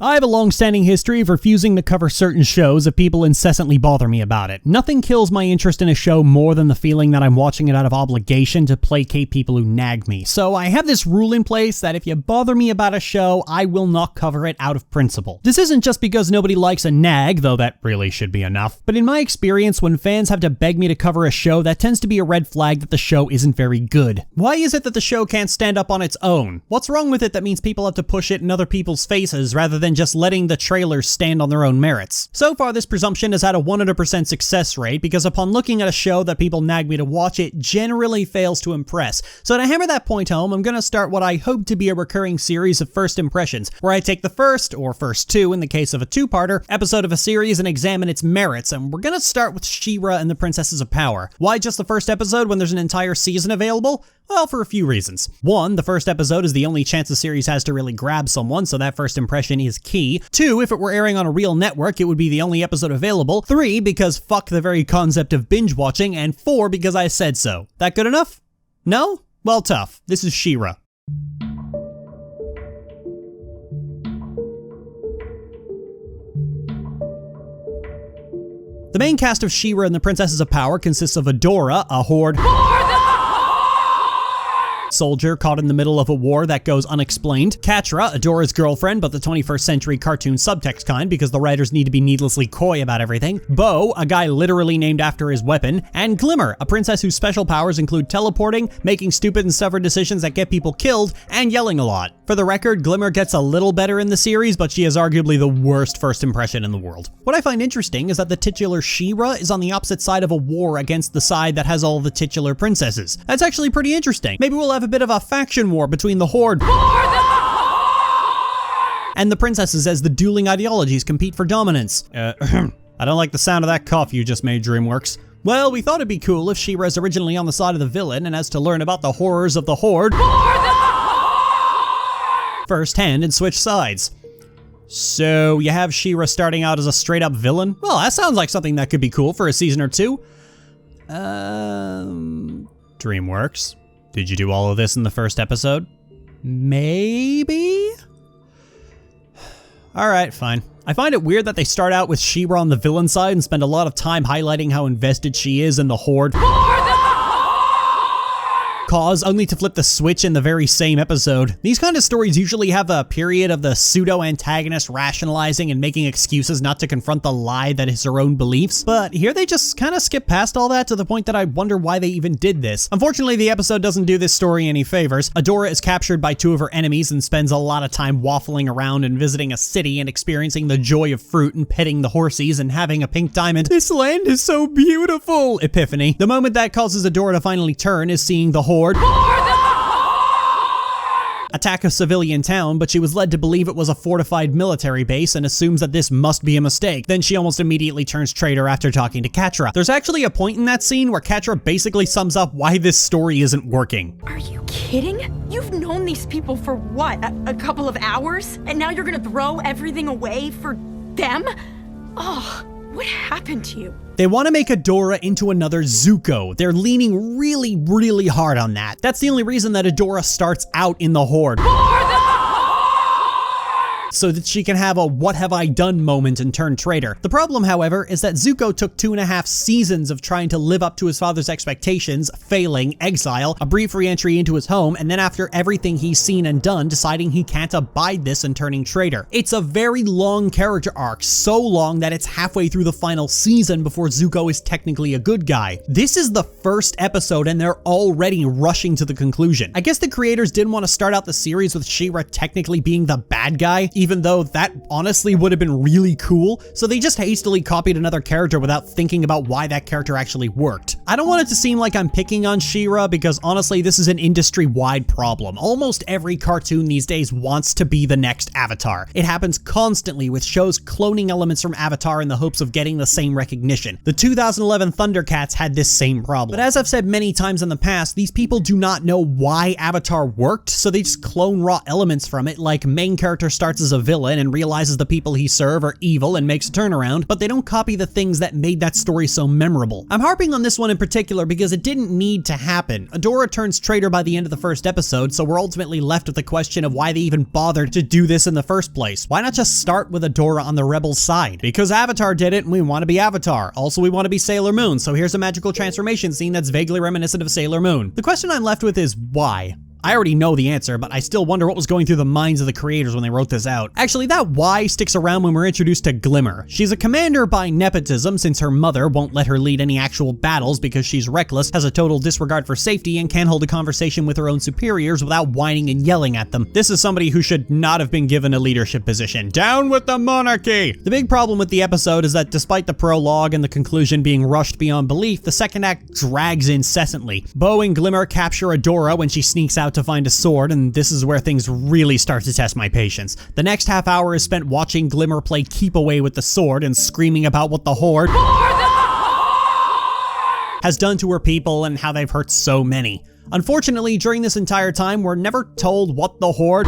I have a long-standing history of refusing to cover certain shows if people incessantly bother me about it. Nothing kills my interest in a show more than the feeling that I'm watching it out of obligation to placate people who nag me. So I have this rule in place that if you bother me about a show, I will not cover it out of principle. This isn't just because nobody likes a nag, though that really should be enough. But in my experience, when fans have to beg me to cover a show, that tends to be a red flag that the show isn't very good. Why is it that the show can't stand up on its own? What's wrong with it that means people have to push it in other people's faces rather than just letting the trailers stand on their own merits? So far, this presumption has had a 100% success rate because upon looking at a show that people nag me to watch, it generally fails to impress. So to hammer that point home, I'm going to start what I hope to be a recurring series of first impressions, where I take the first, or first two in the case of a two-parter, episode of a series and examine its merits, and we're going to start with She-Ra and the Princesses of Power. Why just the first episode when there's an entire season available? Well, for a few reasons. One, the first episode is the only chance the series has to really grab someone, so that first impression is key. Two, if it were airing on a real network, it would be the only episode available. Three, because fuck the very concept of binge watching. And four, because I said so. That good enough? No? Well, tough. This is She-Ra. The main cast of She-Ra and the Princesses of Power consists of Adora, a horde soldier caught in the middle of a war that goes unexplained, Catra, Adora's girlfriend, but the 21st century cartoon subtext kind because the writers need to be needlessly coy about everything, Bo, a guy literally named after his weapon, and Glimmer, a princess whose special powers include teleporting, making stupid and stubborn decisions that get people killed, and yelling a lot. For the record, Glimmer gets a little better in the series, but she is arguably the worst first impression in the world. What I find interesting is that the titular She-Ra is on the opposite side of a war against the side that has all the titular princesses. That's actually pretty interesting. Maybe we'll have a bit of a faction war between the Horde and the princesses as the dueling ideologies compete for dominance. I don't like the sound of that cough you just made, DreamWorks. Well, we thought it'd be cool if She-Ra's originally on the side of the villain and has to learn about the horrors of the Horde firsthand and switch sides. So you have She-Ra starting out as a straight up villain? Well, that sounds like something that could be cool for a season or two. DreamWorks. Did you do all of this in the first episode? Maybe? Alright, fine. I find it weird that they start out with She-Ra on the villain side and spend a lot of time highlighting how invested she is in the Horde cause, only to flip the switch in the very same episode. These kind of stories usually have a period of the pseudo-antagonist rationalizing and making excuses not to confront the lie that is her own beliefs, but here they just kind of skip past all that to the point that I wonder why they even did this. Unfortunately, the episode doesn't do this story any favors. Adora is captured by two of her enemies and spends a lot of time waffling around and visiting a city and experiencing the joy of fruit and petting the horsies and having a pink diamond. This land is so beautiful! Epiphany. The moment that causes Adora to finally turn is seeing the Horde attack a civilian town, but she was led to believe it was a fortified military base and assumes that this must be a mistake. Then she almost immediately turns traitor after talking to Catra. There's actually a point in that scene where Catra basically sums up why this story isn't working. Are you kidding? You've known these people for what, a couple of hours? And now you're gonna throw everything away for them? Oh, what happened to you? They want to make Adora into another Zuko. They're leaning really, really hard on that. That's the only reason that Adora starts out in the Horde. So that she can have a what have I done moment and turn traitor. The problem, however, is that Zuko took 2.5 seasons of trying to live up to his father's expectations, failing, exile, a brief re-entry into his home, and then after everything he's seen and done, deciding he can't abide this and turning traitor. It's a very long character arc, so long that it's halfway through the final season before Zuko is technically a good guy. This is the first episode and they're already rushing to the conclusion. I guess the creators didn't want to start out the series with She-Ra technically being the bad guy, even though that honestly would have been really cool, so they just hastily copied another character without thinking about why that character actually worked. I don't want it to seem like I'm picking on She-Ra because honestly this is an industry-wide problem. Almost every cartoon these days wants to be the next Avatar. It happens constantly with shows cloning elements from Avatar in the hopes of getting the same recognition. The 2011 Thundercats had this same problem. But as I've said many times in the past, these people do not know why Avatar worked, so they just clone raw elements from it, like main character starts as is a villain and realizes the people he serves are evil and makes a turnaround, but they don't copy the things that made that story so memorable. I'm harping on this one in particular because it didn't need to happen. Adora turns traitor by the end of the first episode, so we're ultimately left with the question of why they even bothered to do this in the first place. Why not just start with Adora on the rebels' side? Because Avatar did it and we want to be Avatar. Also, we want to be Sailor Moon, so here's a magical transformation scene that's vaguely reminiscent of Sailor Moon. The question I'm left with is why? I already know the answer, but I still wonder what was going through the minds of the creators when they wrote this out. Actually, that why sticks around when we're introduced to Glimmer. She's a commander by nepotism since her mother won't let her lead any actual battles because she's reckless, has a total disregard for safety, and can't hold a conversation with her own superiors without whining and yelling at them. This is somebody who should not have been given a leadership position. Down with the monarchy! The big problem with the episode is that despite the prologue and the conclusion being rushed beyond belief, the second act drags incessantly. Bo and Glimmer capture Adora when she sneaks out to find a sword, and this is where things really start to test my patience. The next half hour is spent watching Glimmer play keep away with the sword and screaming about what the Horde has done to her people and how they've hurt so many. Unfortunately, during this entire time, we're never told what the Horde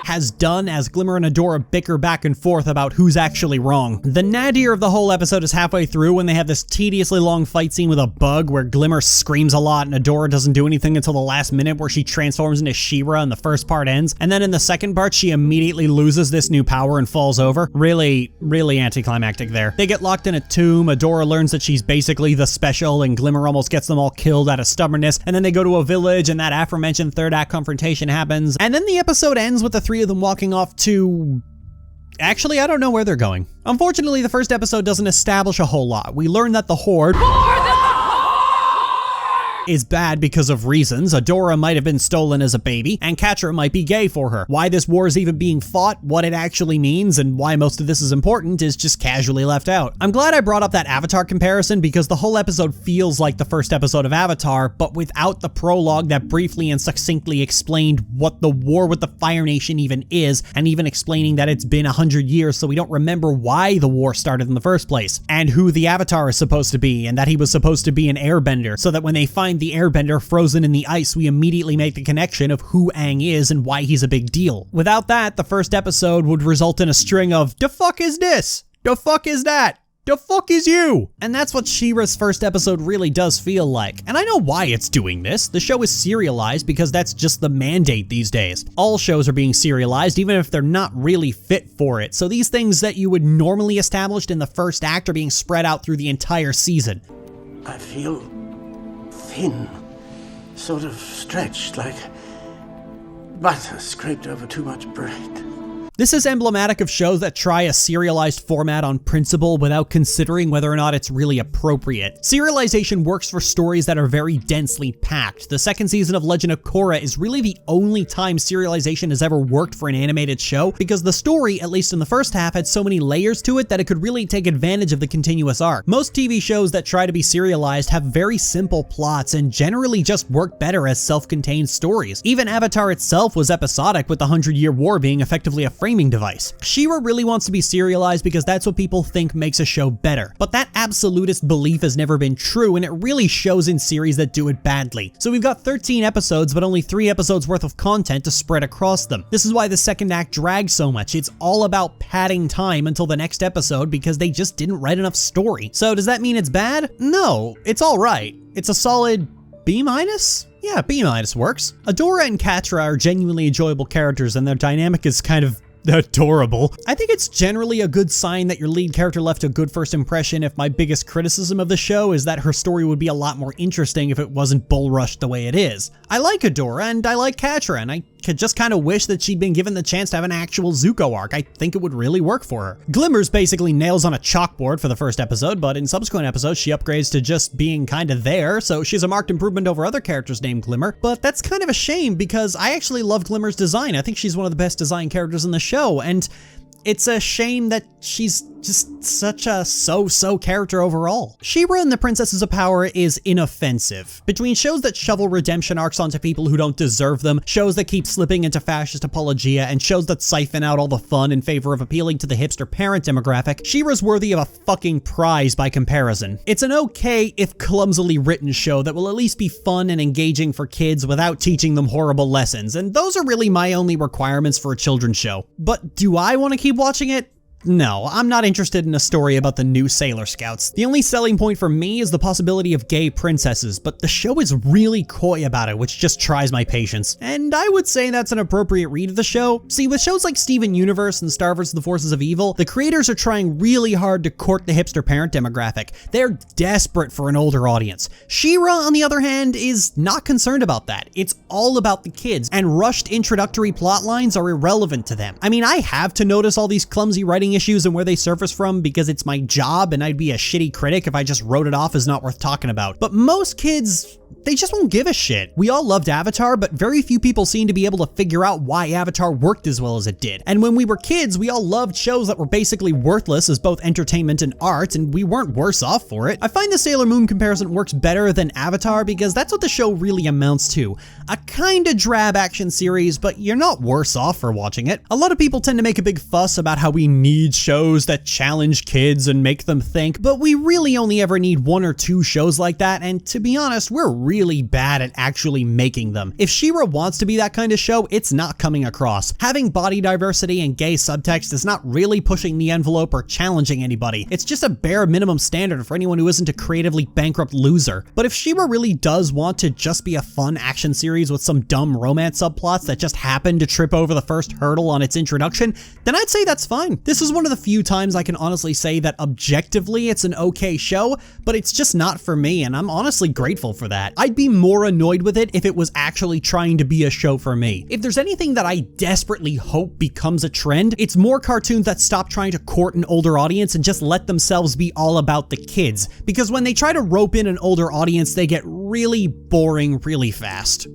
has done as Glimmer and Adora bicker back and forth about who's actually wrong. The nadir of the whole episode is halfway through when they have this tediously long fight scene with a bug where Glimmer screams a lot and Adora doesn't do anything until the last minute where she transforms into She-Ra and the first part ends. And then in the second part, she immediately loses this new power and falls over. Really anticlimactic there. They get locked in a tomb, Adora learns that she's basically the special, and Glimmer almost gets them all killed out of stubbornness. And then they go to a village and that aforementioned third act confrontation happens. And then the episode ends with the three of them walking off to... Actually, I don't know where they're going. Unfortunately, the first episode doesn't establish a whole lot. We learn that the Horde is bad because of reasons. Adora might have been stolen as a baby, and Catra might be gay for her. Why this war is even being fought, what it actually means, and why most of this is important is just casually left out. I'm glad I brought up that Avatar comparison because the whole episode feels like the first episode of Avatar, but without the prologue that briefly and succinctly explained what the war with the Fire Nation even is, and even explaining that it's been 100 years so we don't remember why the war started in the first place, and who the Avatar is supposed to be, and that he was supposed to be an airbender, so that when they find the airbender frozen in the ice, we immediately make the connection of who Aang is and why he's a big deal. Without that, the first episode would result in a string of, "The fuck is this? The fuck is that? The fuck is you?" And that's what She-Ra's first episode really does feel like. And I know why it's doing this. The show is serialized because that's just the mandate these days. All shows are being serialized even if they're not really fit for it. So these things that you would normally establish in the first act are being spread out through the entire season. I feel thin, sort of stretched, like butter scraped over too much bread. This is emblematic of shows that try a serialized format on principle without considering whether or not it's really appropriate. Serialization works for stories that are very densely packed. The second season of Legend of Korra is really the only time serialization has ever worked for an animated show because the story, at least in the first half, had so many layers to it that it could really take advantage of the continuous arc. Most TV shows that try to be serialized have very simple plots and generally just work better as self-contained stories. Even Avatar itself was episodic, with the 100-Year War being effectively a framing device. She-Ra really wants to be serialized because that's what people think makes a show better. But that absolutist belief has never been true, and it really shows in series that do it badly. So we've got 13 episodes, but only 3 episodes worth of content to spread across them. This is why the second act drags so much. It's all about padding time until the next episode because they just didn't write enough story. So does that mean it's bad? No, it's all right. It's a solid B-? Yeah, B- works. Adora and Catra are genuinely enjoyable characters, and their dynamic is kind of adorable. I think it's generally a good sign that your lead character left a good first impression if my biggest criticism of the show is that her story would be a lot more interesting if it wasn't bull rushed the way it is. I like Adora and I like Catra, and I could just kind of wish that she'd been given the chance to have an actual Zuko arc. I think it would really work for her. Glimmer's basically nails on a chalkboard for the first episode, but in subsequent episodes she upgrades to just being kind of there, so she's a marked improvement over other characters named Glimmer. But that's kind of a shame because I actually love Glimmer's design. I think she's one of the best designed characters in the show, and it's a shame that she's just such a so-so character overall. She-Ra and the Princesses of Power is inoffensive. Between shows that shovel redemption arcs onto people who don't deserve them, shows that keep slipping into fascist apologia, and shows that siphon out all the fun in favor of appealing to the hipster parent demographic, She-Ra's worthy of a fucking prize by comparison. It's an okay, if clumsily written show that will at least be fun and engaging for kids without teaching them horrible lessons, and those are really my only requirements for a children's show. But do I want to keep watching it? No, I'm not interested in a story about the new Sailor Scouts. The only selling point for me is the possibility of gay princesses, but the show is really coy about it, which just tries my patience. And I would say that's an appropriate read of the show. See, with shows like Steven Universe and Star vs. the Forces of Evil, the creators are trying really hard to court the hipster parent demographic. They're desperate for an older audience. She-Ra, on the other hand, is not concerned about that. It's all about the kids, and rushed introductory plot lines are irrelevant to them. I mean, I have to notice all these clumsy writing issues and where they surface from because it's my job and I'd be a shitty critic if I just wrote it off as not worth talking about. But most kids, they just won't give a shit. We all loved Avatar, but very few people seem to be able to figure out why Avatar worked as well as it did. And when we were kids, we all loved shows that were basically worthless as both entertainment and art, and we weren't worse off for it. I find the Sailor Moon comparison works better than Avatar because that's what the show really amounts to. A kinda drab action series, but you're not worse off for watching it. A lot of people tend to make a big fuss about how we need shows that challenge kids and make them think, but we really only ever need 1 or 2 shows like that, and to be honest, we're really bad at actually making them. If She-Ra wants to be that kind of show, it's not coming across. Having body diversity and gay subtext is not really pushing the envelope or challenging anybody. It's just a bare minimum standard for anyone who isn't a creatively bankrupt loser. But if She-Ra really does want to just be a fun action series with some dumb romance subplots that just happen to trip over the first hurdle on its introduction, then I'd say that's fine. This is one of the few times I can honestly say that objectively it's an okay show, but it's just not for me, and I'm honestly grateful for that. I'd be more annoyed with it if it was actually trying to be a show for me. If there's anything that I desperately hope becomes a trend, it's more cartoons that stop trying to court an older audience and just let themselves be all about the kids, because when they try to rope in an older audience, they get really boring really fast.